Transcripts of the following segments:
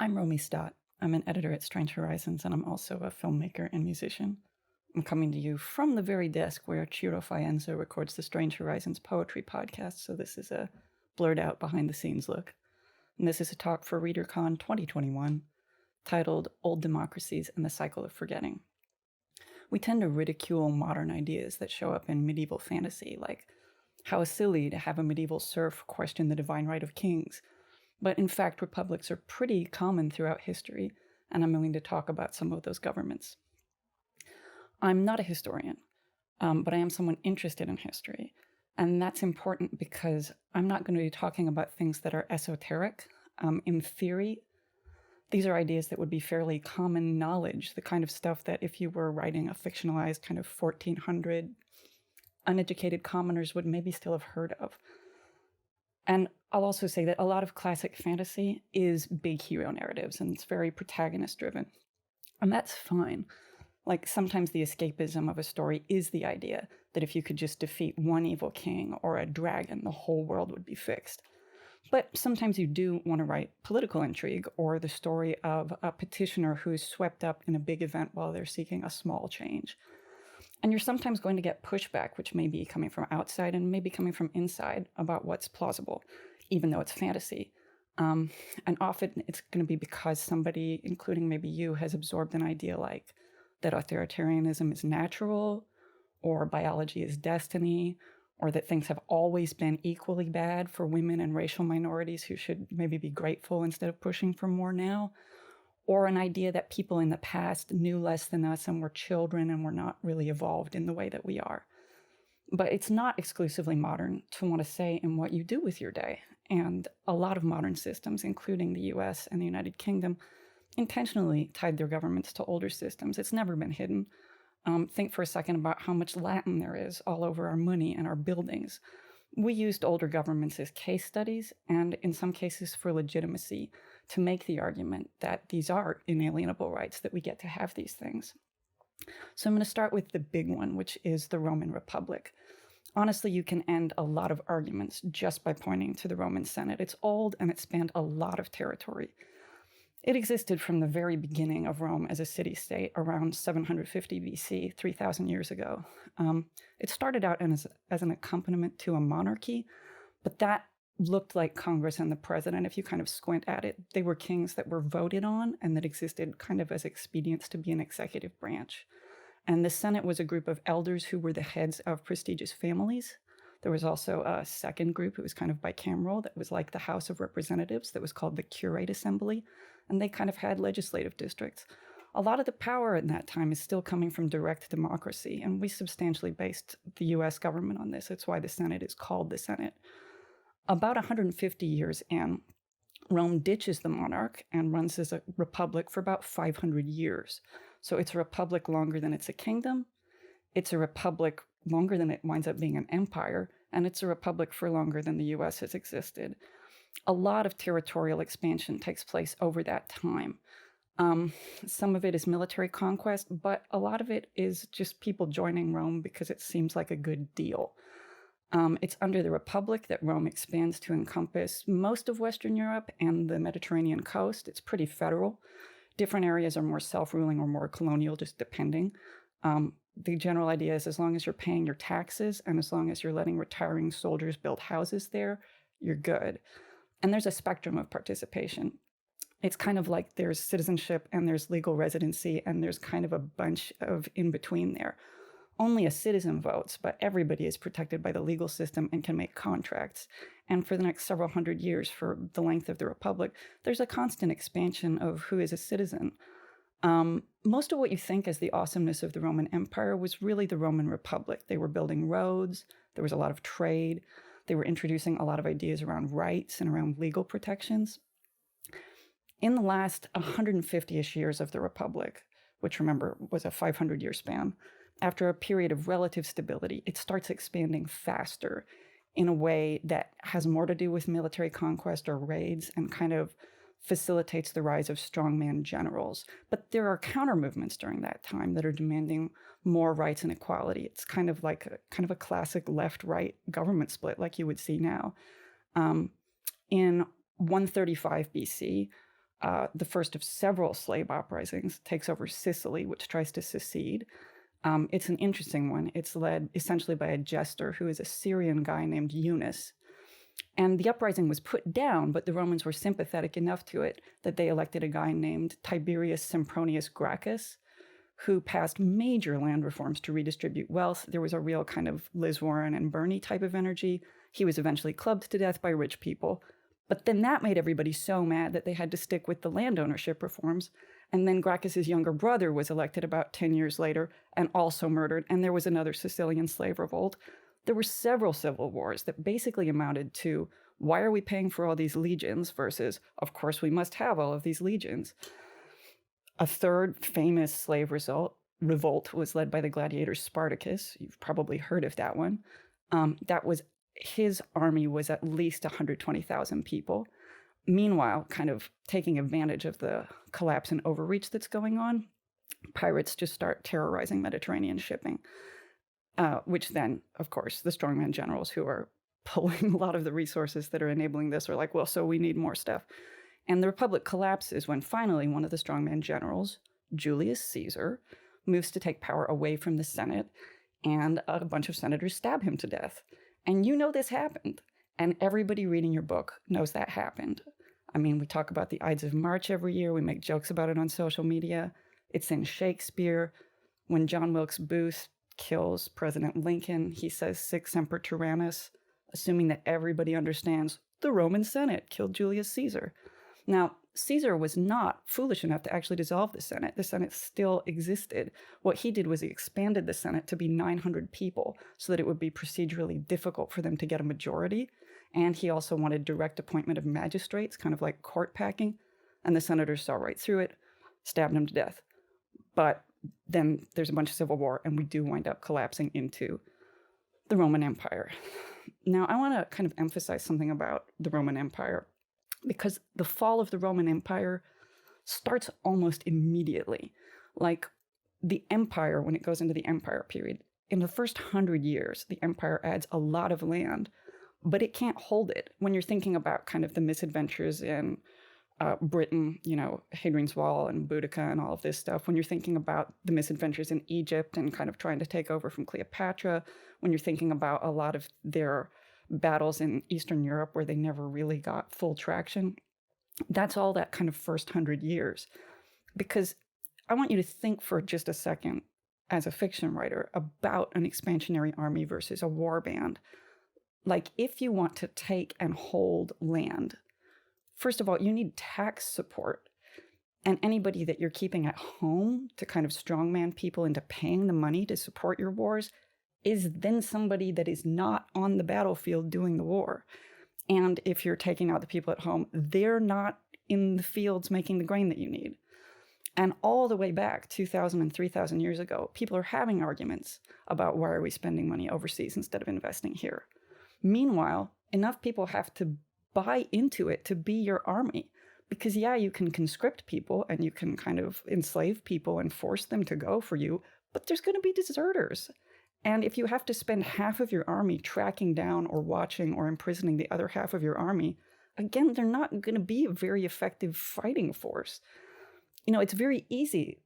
I'm Romy Stott. I'm an editor at Strange Horizons, and I'm also a filmmaker and musician. I'm coming to you from the very desk where Ciro Faenza records the Strange Horizons poetry podcast, so this is a blurred out behind the scenes look. And this is a talk for ReaderCon 2021 titled Old Democracies and the Cycle of Forgetting. We tend to ridicule modern ideas that show up in medieval fantasy, like how silly to have a medieval serf question the divine right of kings. But in fact, republics are pretty common throughout history, and I'm going to talk about some of those governments. I'm not a historian, but I am someone interested in history. And that's important because I'm not going to be talking about things that are esoteric. In theory, these are ideas that would be fairly common knowledge, the kind of stuff that if you were writing a fictionalized kind of 1400, uneducated commoners would maybe still have heard of. And I'll also say that a lot of classic fantasy is big hero narratives, and it's very protagonist driven. And that's fine. Like sometimes the escapism of a story is the idea that if you could just defeat one evil king or a dragon, the whole world would be fixed. But sometimes you do want to write political intrigue or the story of a petitioner who is swept up in a big event while they're seeking a small change. And you're sometimes going to get pushback, which may be coming from outside and maybe coming from inside about what's plausible, even though it's fantasy. And often it's going to be because somebody, including maybe you, has absorbed an idea like that authoritarianism is natural, or biology is destiny, or that things have always been equally bad for women and racial minorities who should maybe be grateful instead of pushing for more now, or an idea that people in the past knew less than us and were children and were not really evolved in the way that we are. But it's not exclusively modern to want to say in what you do with your day. And a lot of modern systems, including the US and the United Kingdom, intentionally tied their governments to older systems. It's never been hidden. Think for a second about how much Latin there is all over our money and our buildings. We used older governments as case studies and in some cases for legitimacy to make the argument that these are inalienable rights, that we get to have these things. So I'm going to start with the big one, which is the Roman Republic. Honestly, you can end a lot of arguments just by pointing to the Roman Senate. It's old and it spanned a lot of territory. It existed from the very beginning of Rome as a city-state around 750 BC, 3,000 years ago. It started out as an accompaniment to a monarchy, but that looked like Congress and the president. If you kind of squint at it, they were kings that were voted on and that existed kind of as expedients to be an executive branch. And the Senate was a group of elders who were the heads of prestigious families. There was also a second group, it was kind of bicameral, that was like the House of Representatives, that was called the Curate Assembly, and they kind of had legislative districts. A lot of the power in that time is still coming from direct democracy, and we substantially based the US government on this. It's why the Senate is called the Senate. About 150 years in, Rome ditches the monarch and runs as a republic for about 500 years. So it's a republic longer than it's a kingdom. It's a republic longer than it winds up being an empire, and it's a republic for longer than the US has existed. A lot of territorial expansion takes place over that time. Some of it is military conquest, but a lot of it is just people joining Rome because it seems like a good deal. It's under the Republic that Rome expands to encompass most of Western Europe and the Mediterranean coast. It's pretty federal. Different areas are more self-ruling or more colonial, just depending. The general idea is as long as you're paying your taxes and as long as you're letting retiring soldiers build houses there, you're good. And there's a spectrum of participation. It's kind of like there's citizenship and there's legal residency and there's kind of a bunch of in between there. Only a citizen votes, but everybody is protected by the legal system and can make contracts. And for the next several hundred years, for the length of the Republic, there's a constant expansion of who is a citizen. Most of what you think as the awesomeness of the Roman Empire was really the Roman Republic. They were building roads, there was a lot of trade, they were introducing a lot of ideas around rights and around legal protections. In the last 150-ish years of the Republic, which remember was a 500-year span, after a period of relative stability, it starts expanding faster in a way that has more to do with military conquest or raids and kind of facilitates the rise of strongman generals. But there are counter movements during that time that are demanding more rights and equality. It's kind of like a classic left-right government split like you would see now. In 135 BC, the first of several slave uprisings, takes over Sicily, which tries to secede. It's an interesting one. It's led essentially by a jester who is a Syrian guy named Eunice. And the uprising was put down, but the Romans were sympathetic enough to it that they elected a guy named Tiberius Sempronius Gracchus, who passed major land reforms to redistribute wealth. There was a real kind of Liz Warren and Bernie type of energy. He was eventually clubbed to death by rich people. But then that made everybody so mad that they had to stick with the land ownership reforms. And then Gracchus's younger brother was elected about 10 years later and also murdered. And there was another Sicilian slave revolt. There were several civil wars that basically amounted to, why are we paying for all these legions versus, of course, we must have all of these legions. A third famous slave revolt was led by the gladiator Spartacus. You've probably heard of that one. His army was at least 120,000 people. Meanwhile, kind of taking advantage of the collapse and overreach that's going on, pirates just start terrorizing Mediterranean shipping, which then, of course, the strongman generals who are pulling a lot of the resources that are enabling this are like, well, so we need more stuff. And the Republic collapses when finally one of the strongman generals, Julius Caesar, moves to take power away from the Senate, and a bunch of senators stab him to death. And you know this happened. And everybody reading your book knows that happened. I mean, we talk about the Ides of March every year. We make jokes about it on social media. It's in Shakespeare. When John Wilkes Booth kills President Lincoln, he says, Sic semper tyrannis, assuming that everybody understands the Roman Senate killed Julius Caesar. Now, Caesar was not foolish enough to actually dissolve the Senate. The Senate still existed. What he did was he expanded the Senate to be 900 people so that it would be procedurally difficult for them to get a majority. And he also wanted direct appointment of magistrates, kind of like court packing. And the senators saw right through it, stabbed him to death. But then there's a bunch of civil war, and we do wind up collapsing into the Roman Empire. Now, I want to kind of emphasize something about the Roman Empire, because the fall of the Roman Empire starts almost immediately. Like the empire, when it goes into the empire period, in the first 100 years, the empire adds a lot of land, but it can't hold it. When you're thinking about kind of the misadventures in Britain, Hadrian's Wall and Boudica and all of this stuff, when you're thinking about the misadventures in Egypt and kind of trying to take over from Cleopatra, when you're thinking about a lot of their battles in Eastern Europe where they never really got full traction, that's all that kind of first 100 years. Because I want you to think for just a second, as a fiction writer, about an expansionary army versus a war band. Like, if you want to take and hold land, first of all, you need tax support. And anybody that you're keeping at home to kind of strongman people into paying the money to support your wars is then somebody that is not on the battlefield doing the war. And if you're taking out the people at home, they're not in the fields making the grain that you need. And all the way back 2,000 and 3,000 years ago, people are having arguments about why are we spending money overseas instead of investing here. Meanwhile, enough people have to buy into it to be your army. Because yeah, you can conscript people and you can kind of enslave people and force them to go for you, but there's going to be deserters. And if you have to spend half of your army tracking down or watching or imprisoning the other half of your army, again, they're not going to be a very effective fighting force. It's very easy,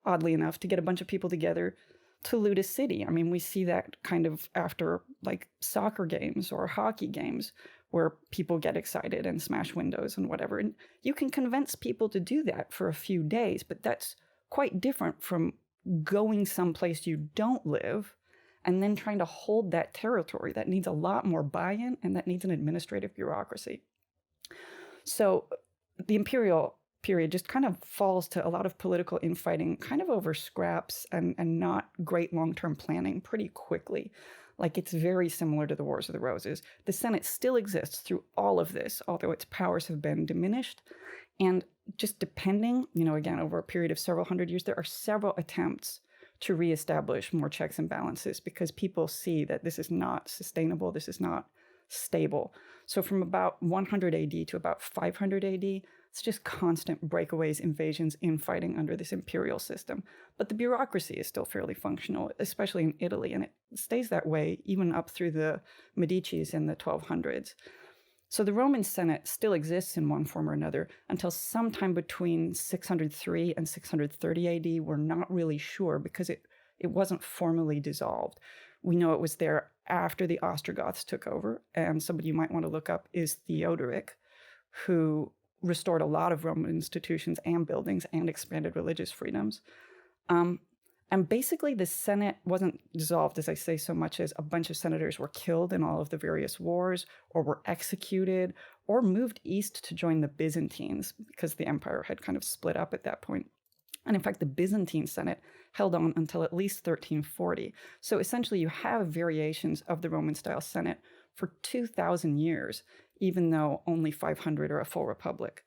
oddly enough, to get a bunch of people together to loot a city. I mean, we see that kind of after like soccer games or hockey games where people get excited and smash windows and whatever. And you can convince people to do that for a few days, but that's quite different from going someplace you don't live and then trying to hold that territory. That needs a lot more buy-in and that needs an administrative bureaucracy. So the imperial period just kind of falls to a lot of political infighting, kind of over scraps and not great long-term planning pretty quickly. Like, it's very similar to the Wars of the Roses. The Senate still exists through all of this, although its powers have been diminished. And just depending, again, over a period of several hundred years, there are several attempts to reestablish more checks and balances because people see that this is not sustainable, this is not stable. So from about 100 AD to about 500 AD, it's just constant breakaways, invasions, infighting under this imperial system. But the bureaucracy is still fairly functional, especially in Italy, and it stays that way even up through the Medicis in the 1200s. So the Roman Senate still exists in one form or another until sometime between 603 and 630 AD. We're not really sure because it wasn't formally dissolved. We know it was there after the Ostrogoths took over, and somebody you might want to look up is Theodoric, who restored a lot of Roman institutions and buildings and expanded religious freedoms. And basically, the Senate wasn't dissolved, as I say, so much as a bunch of senators were killed in all of the various wars, or were executed, or moved east to join the Byzantines, because the empire had kind of split up at that point. And in fact, the Byzantine Senate held on until at least 1340. So essentially, you have variations of the Roman-style Senate for 2,000 years, even though only 500 are a full republic.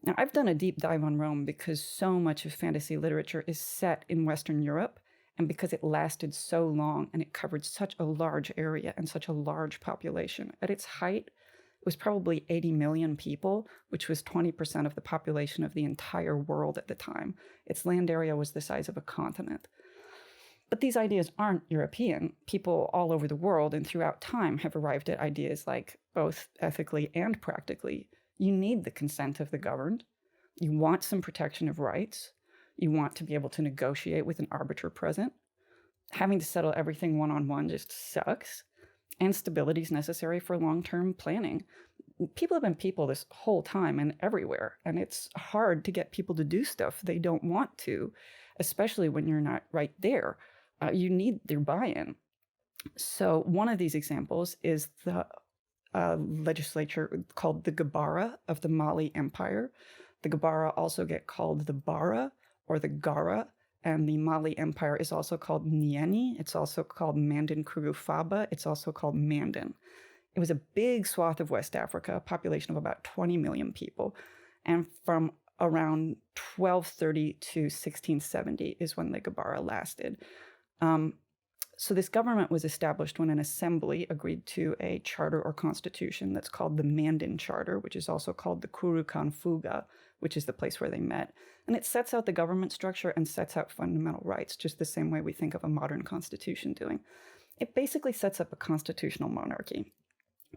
Now, I've done a deep dive on Rome because so much of fantasy literature is set in Western Europe, and because it lasted so long and it covered such a large area and such a large population. At its height, it was probably 80 million people, which was 20% of the population of the entire world at the time. Its land area was the size of a continent. But these ideas aren't European. People all over the world and throughout time have arrived at ideas like, both ethically and practically, you need the consent of the governed. You want some protection of rights. You want to be able to negotiate with an arbiter present. Having to settle everything one-on-one just sucks. And stability is necessary for long-term planning. People have been people this whole time and everywhere, and it's hard to get people to do stuff they don't want to, especially when you're not right there. You need their buy-in. So one of these examples is the legislature called the Gabara of the Mali Empire. The Gabara also get called the Bara or the Gara, and the Mali Empire is also called Nieni. It's also called Mandin Kurufaba. It's also called Mandan. It was a big swath of West Africa, a population of about 20 million people. And from around 1230 to 1670 is when the Gabara lasted. So this government was established when an assembly agreed to a charter or constitution that's called the Mandan Charter, which is also called the Kurukan Fuga, which is the place where they met. And it sets out the government structure and sets out fundamental rights, just the same way we think of a modern constitution doing. It basically sets up a constitutional monarchy.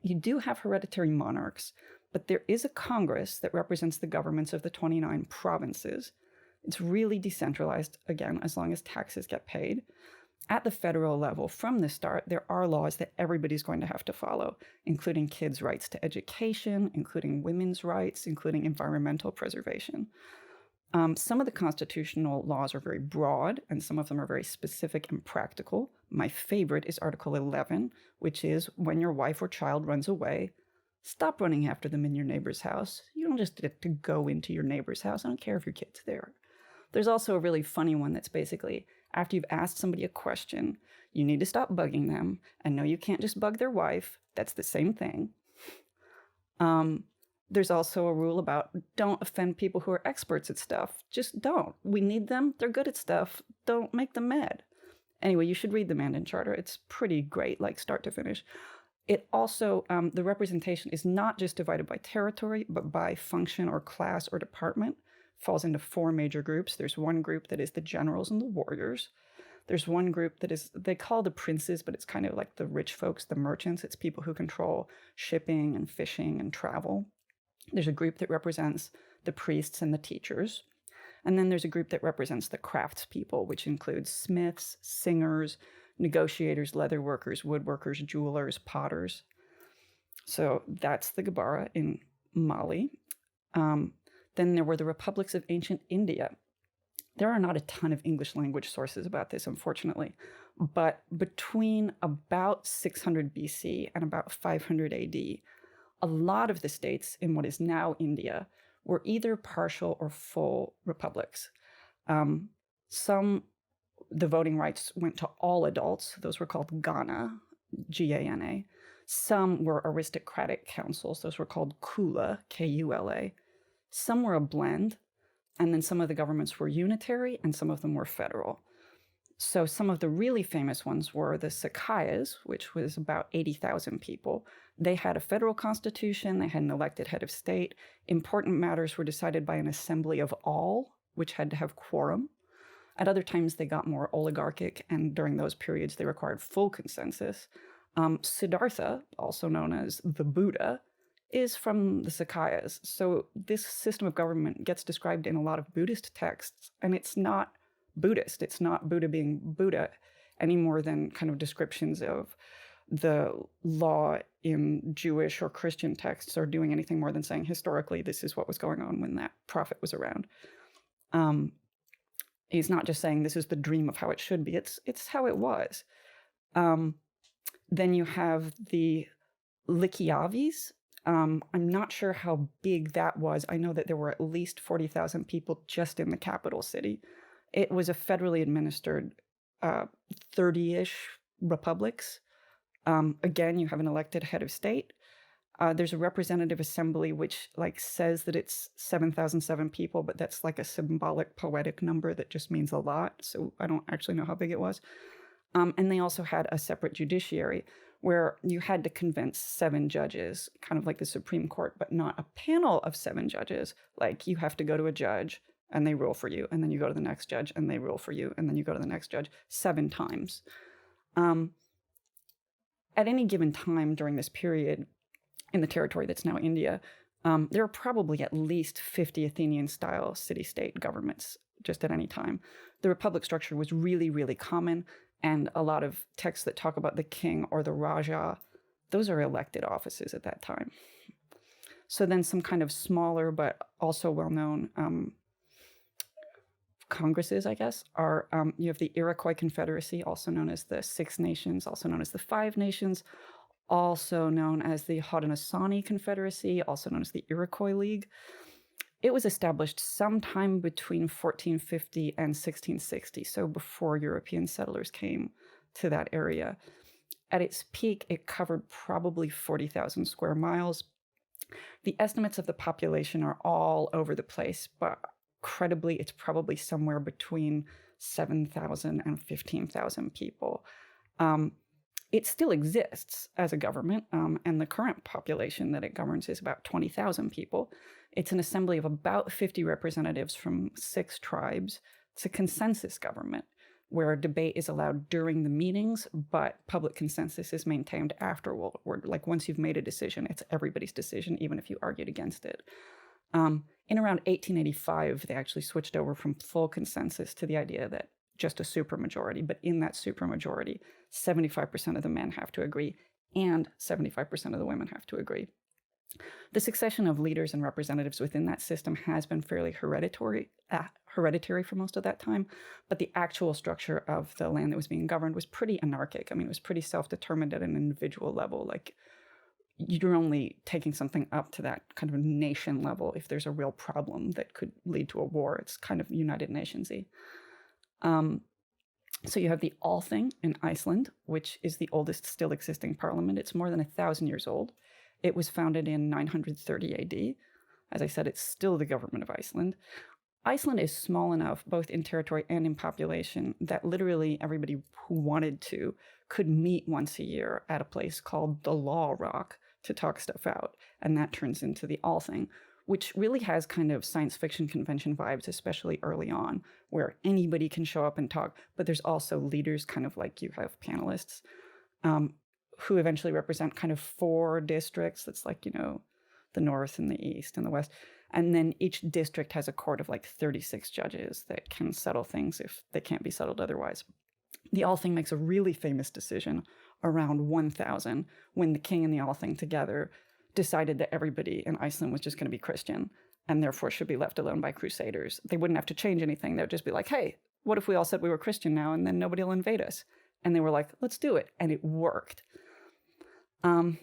You do have hereditary monarchs, but there is a Congress that represents the governments of the 29 provinces. It's really decentralized, again, as long as taxes get paid. At the federal level, from the start, there are laws that everybody's going to have to follow, including kids' rights to education, including women's rights, including environmental preservation. Some of the constitutional laws are very broad, and some of them are very specific and practical. My favorite is Article 11, which is when your wife or child runs away, stop running after them in your neighbor's house. You don't just get to go into your neighbor's house. I don't care if your kid's there. There's also a really funny one that's basically, after you've asked somebody a question, you need to stop bugging them. And no, you can't just bug their wife. That's the same thing. There's also a rule about don't offend people who are experts at stuff. Just don't. We need them. They're good at stuff. Don't make them mad. Anyway, you should read the Mandan Charter. It's pretty great, like start to finish. It also, the representation is not just divided by territory, but by function or class or department. Falls into 4 major groups. There's one group that is the generals and the warriors. There's one group that is, they call the princes, but it's kind of like the rich folks, the merchants. It's people who control shipping and fishing and travel. There's a group that represents the priests and the teachers. And then there's a group that represents the craftspeople, which includes smiths, singers, negotiators, leather workers, woodworkers, jewelers, potters. So that's the Gabara in Mali. Then there were the republics of ancient India. There are not a ton of English language sources about this, unfortunately, but between about 600 BC and about 500 AD, a lot of the states in what is now India were either partial or full republics. The voting rights went to all adults. Those were called Gana, G-A-N-A. Some were aristocratic councils. Those were called Kula, K-U-L-A. Some were a blend, and then some of the governments were unitary and some of them were federal. So some of the really famous ones were the Sakayas, which was about 80,000 people. They had a federal constitution, they had an elected head of state. Important matters were decided by an assembly of all, which had to have quorum. At other times, they got more oligarchic, and during those periods, they required full consensus. Siddhartha, also known as the Buddha, is from the Sakayas. So this system of government gets described in a lot of Buddhist texts, and it's not Buddhist. It's not Buddha being Buddha any more than kind of descriptions of the law in Jewish or Christian texts are doing anything more than saying historically this is what was going on when that prophet was around. He's not just saying this is the dream of how it should be. It's how it was. Then you have the Likiavis. I'm not sure how big that was. I know that there were at least 40,000 people just in the capital city. It was a federally administered 30-ish republics. Again, you have an elected head of state. There's a representative assembly which says that it's 7,007 people, but that's like a symbolic poetic number that just means a lot. So I don't actually know how big it was. And they also had a separate judiciary where you had to convince 7 judges, kind of like the Supreme Court, but not a panel of 7 judges. Like you have to go to a judge and they rule for you, and then you go to the next judge and they rule for you, and then you go to the next judge 7 times. At any given time during this period in the territory that's now India, there are probably at least 50 Athenian-style city-state governments just at any time. The republic structure was really, really common, and a lot of texts that talk about the king or the Raja, those are elected offices at that time. So then some kind of smaller but also well-known congresses, I guess, are you have the Iroquois Confederacy, also known as the Six Nations, also known as the Five Nations, also known as the Haudenosaunee Confederacy, also known as the Iroquois League. It was established sometime between 1450 and 1660, so before European settlers came to that area. At its peak, it covered probably 40,000 square miles. The estimates of the population are all over the place, but credibly, it's probably somewhere between 7,000 and 15,000 people. It still exists as a government, and the current population that it governs is about 20,000 people. It's an assembly of about 50 representatives from 6 tribes. It's a consensus government where debate is allowed during the meetings, but public consensus is maintained afterward. Like once you've made a decision, it's everybody's decision, even if you argued against it. In around 1885, they actually switched over from full consensus to the idea that just a supermajority, but in that supermajority, 75% of the men have to agree and 75% of the women have to agree. The succession of leaders and representatives within that system has been fairly hereditary for most of that time, but the actual structure of the land that was being governed was pretty anarchic. I mean, it was pretty self-determined at an individual level. Like, you're only taking something up to that kind of nation level if there's a real problem that could lead to a war. It's kind of United Nations-y. So you have the Althing in Iceland, which is the oldest still existing parliament. It's more than 1,000 years old. It was founded in 930 AD. As I said, it's still the government of Iceland. Iceland is small enough, both in territory and in population, that literally everybody who wanted to could meet once a year at a place called the Law Rock to talk stuff out. And that turns into the Althing, which really has kind of science fiction convention vibes, especially early on, where anybody can show up and talk, but there's also leaders, kind of like you have panelists, who eventually represent kind of 4 districts. That's like, the North and the East and the West. And then each district has a court of like 36 judges that can settle things if they can't be settled otherwise. The Althing makes a really famous decision around 1000 when the king and the Althing together decided that everybody in Iceland was just going to be Christian and therefore should be left alone by crusaders. They wouldn't have to change anything. They would just be like, hey, what if we all said we were Christian now and then nobody will invade us? And they were like, let's do it. And it worked.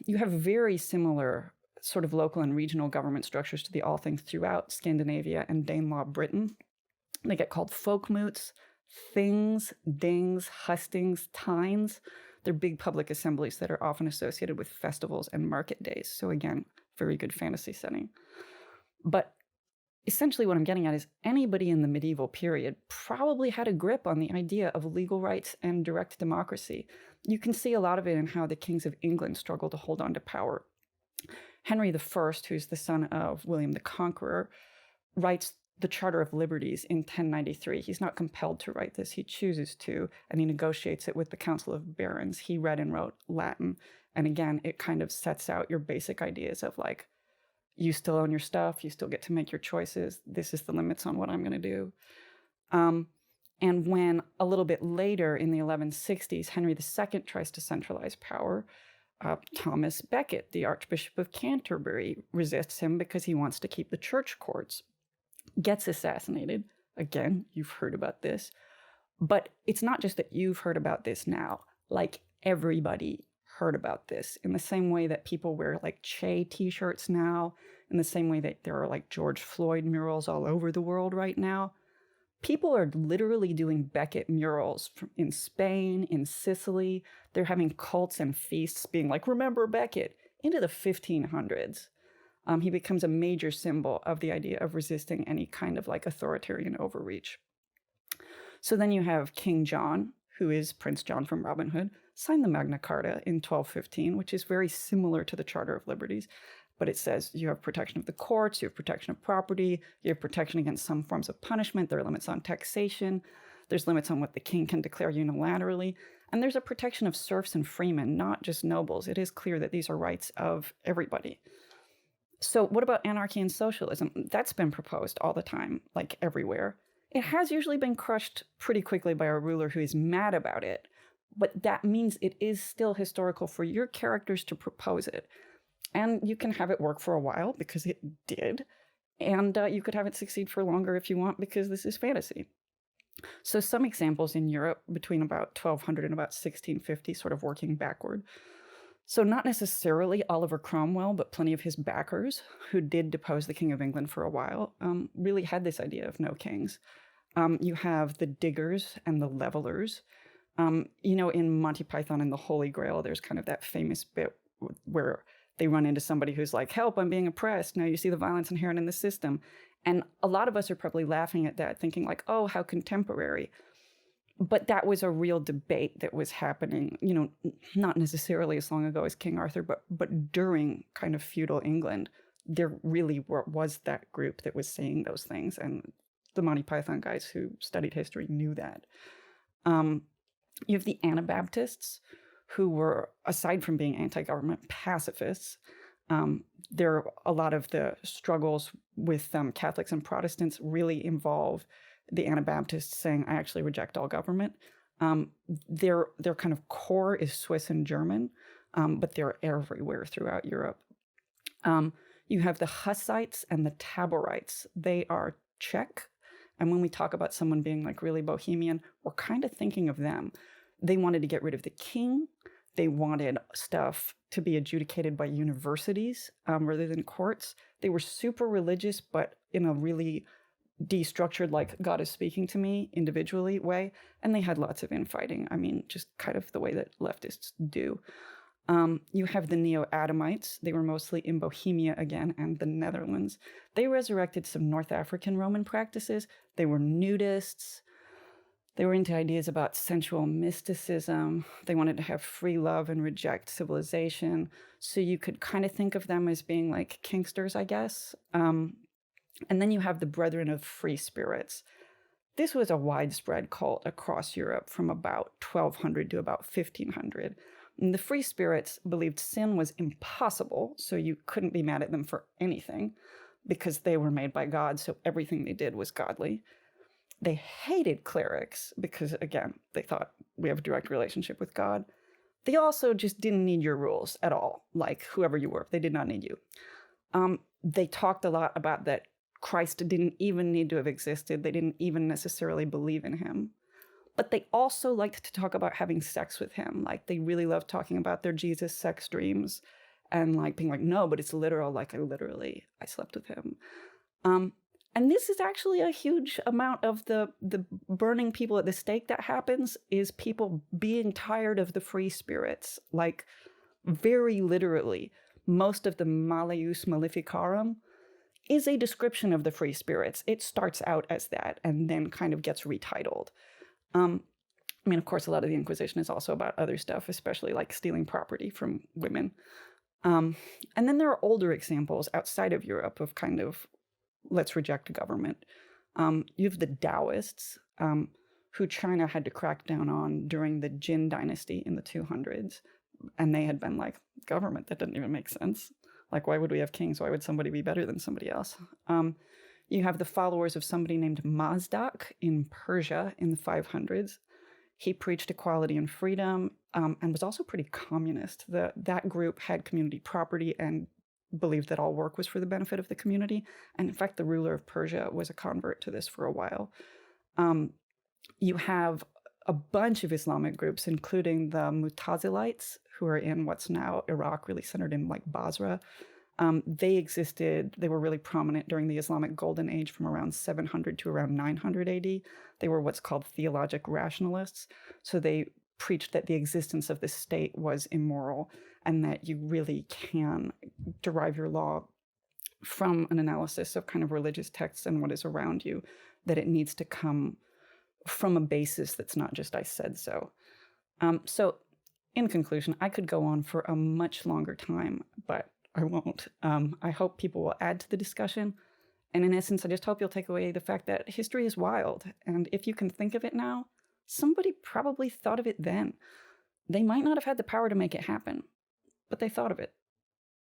You have very similar sort of local and regional government structures to the Althing throughout Scandinavia and Danelaw Britain. They get called folkmoots, things, dings, hustings, tines. They're big public assemblies that are often associated with festivals and market days. So again, very good fantasy setting. But essentially what I'm getting at is anybody in the medieval period probably had a grip on the idea of legal rights and direct democracy. You can see a lot of it in how the kings of England struggle to hold on to power. Henry I, who's the son of William the Conqueror, writes the Charter of Liberties in 1093. He's not compelled to write this. He chooses to, and he negotiates it with the Council of Barons. He read and wrote Latin. And again, it kind of sets out your basic ideas of like You still own your stuff. You still get to make your choices. This is the limits on what I'm going to do. And when a little bit later in the 1160s, Henry II tries to centralize power, Thomas Becket, the Archbishop of Canterbury, resists him because he wants to keep the church courts. Gets assassinated. Again, you've heard about this. But it's not just that you've heard about this now. Like, everybody heard about this in the same way that people wear like Che t-shirts now, in the same way that there are like George Floyd murals all over the world right now. People are literally doing Becket murals in Spain, in Sicily. They're having cults and feasts being like, remember Becket, into the 1500s. He becomes a major symbol of the idea of resisting any kind of like authoritarian overreach. So then you have King John, who is Prince John from Robin Hood, signed the Magna Carta in 1215, which is very similar to the Charter of Liberties. But it says you have protection of the courts, you have protection of property, you have protection against some forms of punishment, there are limits on taxation, there's limits on what the king can declare unilaterally, and there's a protection of serfs and freemen, not just nobles. It is clear that these are rights of everybody. So what about anarchy and socialism? That's been proposed all the time, like everywhere. It has usually been crushed pretty quickly by a ruler who is mad about it, but that means it is still historical for your characters to propose it. And you can have it work for a while because it did. And you could have it succeed for longer if you want because this is fantasy. So some examples in Europe between about 1200 and about 1650, sort of working backward. So not necessarily Oliver Cromwell, but plenty of his backers who did depose the King of England for a while, really had this idea of no kings. You have the diggers and the levelers. In Monty Python and the Holy Grail, there's kind of that famous bit where they run into somebody who's like, help, I'm being oppressed. Now you see the violence inherent in the system. And a lot of us are probably laughing at that, thinking like, oh, how contemporary. But that was a real debate that was happening, not necessarily as long ago as King Arthur, but during kind of feudal England, there really was that group that was saying those things. And the Monty Python guys who studied history knew that. You have the Anabaptists, who were, aside from being anti-government, pacifists. A lot of the struggles with Catholics and Protestants really involve the Anabaptists saying, I actually reject all government. Their kind of core is Swiss and German, but they're everywhere throughout Europe. You have the Hussites and the Taborites. They are Czech. And when we talk about someone being like really bohemian, we're kind of thinking of them. They wanted to get rid of the king. They wanted stuff to be adjudicated by universities rather than courts. They were super religious, but in a really destructured, like God is speaking to me individually way. And they had lots of infighting. I mean, just kind of the way that leftists do. You have the Neo-Adamites. They were mostly in Bohemia again and the Netherlands. They resurrected some North African Roman practices. They were nudists. They were into ideas about sensual mysticism. They wanted to have free love and reject civilization. So you could kind of think of them as being like kinksters, I guess. And then you have the Brethren of Free Spirits. This was a widespread cult across Europe from about 1200 to about 1500. And the Free Spirits believed sin was impossible, so you couldn't be mad at them for anything because they were made by God, so everything they did was godly. They hated clerics because, again, they thought we have a direct relationship with God. They also just didn't need your rules at all, like whoever you were. They did not need you. They talked a lot about that Christ didn't even need to have existed. They didn't even necessarily believe in him. But they also liked to talk about having sex with him. Like, they really loved talking about their Jesus sex dreams and like being like, no, but it's literal. Like, I slept with him. And this is actually a huge amount of the burning people at the stake that happens is people being tired of the free spirits. Like, very literally, most of the Malleus Maleficarum is a description of the free spirits. It starts out as that and then kind of gets retitled. Of course, a lot of the Inquisition is also about other stuff, especially like stealing property from women. And then there are older examples outside of Europe of kind of let's reject government. You have the Taoists, who China had to crack down on during the Jin dynasty in the 200s. And they had been like, government, that doesn't even make sense. Like, why would we have kings? Why would somebody be better than somebody else? You have the followers of somebody named Mazdak in Persia in the 500s. He preached equality and freedom, and was also pretty communist. That group had community property and believed that all work was for the benefit of the community. And in fact, the ruler of Persia was a convert to this for a while. You have a bunch of Islamic groups, including the Mutazilites, who are in what's now Iraq, really centered in like Basra. They existed, they were really prominent during the Islamic Golden Age from around 700 to around 900 AD. They were what's called theologic rationalists. So they preached that the existence of the state was immoral and that you really can derive your law from an analysis of kind of religious texts and what is around you, that it needs to come from a basis that's not just I said so. So in conclusion, I could go on for a much longer time, but I won't. I hope people will add to the discussion. And in essence, I just hope you'll take away the fact that history is wild. And if you can think of it now, somebody probably thought of it then. They might not have had the power to make it happen, but they thought of it.